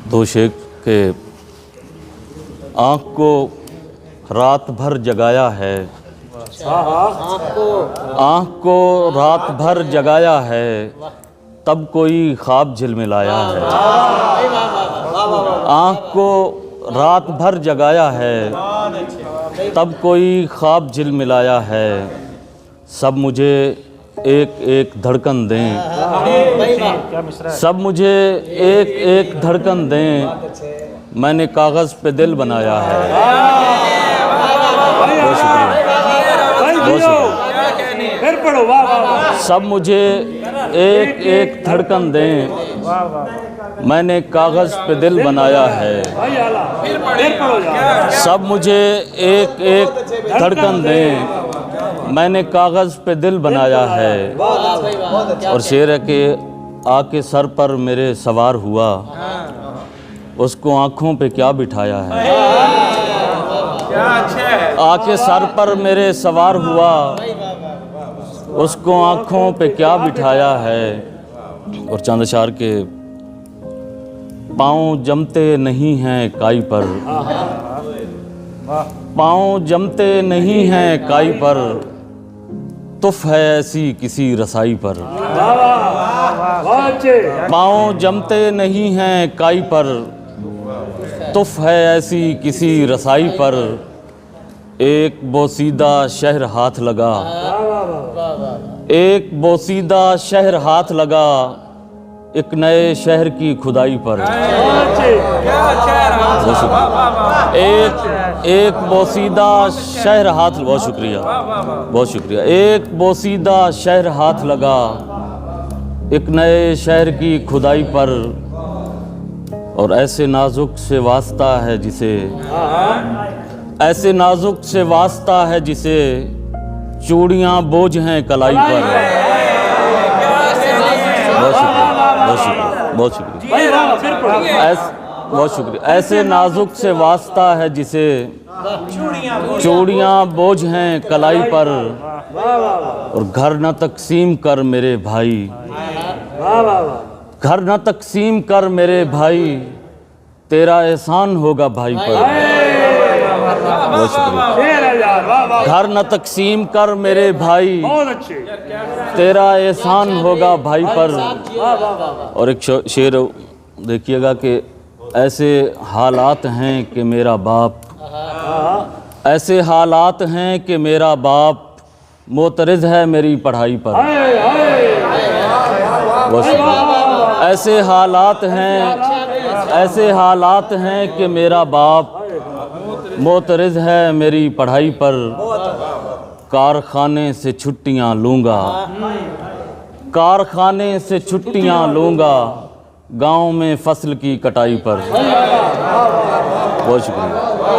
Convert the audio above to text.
दो शेख के आँख को रात भर जगाया है, आँख को रात भर जगाया है, तब कोई ख्वाब झिलमिलाया है। आँख को रात भर जगाया है, तब कोई ख्वाब झिलमिलाया है। सब मुझे एक एक धड़कन दें, सब मुझे एक एक धड़कन दें, मैंने कागज़ पे दिल बनाया है। बहुत शुक्रिया, बहुत शुक्रिया। सब मुझे एक एक धड़कन दें, मैंने कागज़ पे दिल बनाया है। सब मुझे एक एक धड़कन दें, मैंने कागज़ पे दिल बनाया है। और शेर है कि आके सर पर मेरे सवार हुआ, उसको आँखों पे क्या बिठाया है। आके सर पर मेरे सवार हुआ, उसको आँखों पे क्या बिठाया है। और चंद अशार के पाँव जमते नहीं हैं काई पर, पाँव जमते नहीं हैं काई पर, तुफ है ऐसी किसी रसाई पर। पाँव जमते नहीं हैं काई पर, तुफ है ऐसी किसी रसाई पर। एक बोसीदा शहर हाथ लगा, एक बोसीदा शहर हाथ लगा, एक नए शहर की खुदाई पर। एक बोसीदा शहर हाथ, बहुत शुक्रिया, बहुत शुक्रिया। एक बोसीदा शहर हाथ लगा, एक नए शहर की खुदाई पर। और ऐसे नाजुक से वास्ता है जिसे, ऐसे नाजुक से वास्ता है जिसे, चूड़ियाँ बोझ हैं कलाई पर। बहुत शुक्रिया, बहुत शुक्रिया, बहुत शुक्रिया, बहुत शुक्रिया। ऐसे नाजुक से वास्ता है जिसे, चूड़ियाँ बोझ हैं कलाई पर। और घर न तकसीम कर मेरे भाई, घर न तकसीम कर मेरे भाई, तेरा एहसान होगा भाई पर। बहुत शुक्रिया। घर न तकसीम कर मेरे भाई, तेरा एहसान होगा भाई पर। और एक शेर देखिएगा कि ऐसे हालात हैं कि मेरा बाप, ऐसे हालात हैं कि मेरा बाप मोतरज़ है मेरी पढ़ाई पर। बहुत शुक्रिया। ऐसे हालात हैं, ऐसे हालात हैं कि मेरा बाप मोतरज़ है मेरी पढ़ाई पर। कारखाने से छुट्टियां लूँगा, कारखाने से छुट्टियां लूँगा, गाँव में फसल की कटाई पर। बहुत शुक्रिया।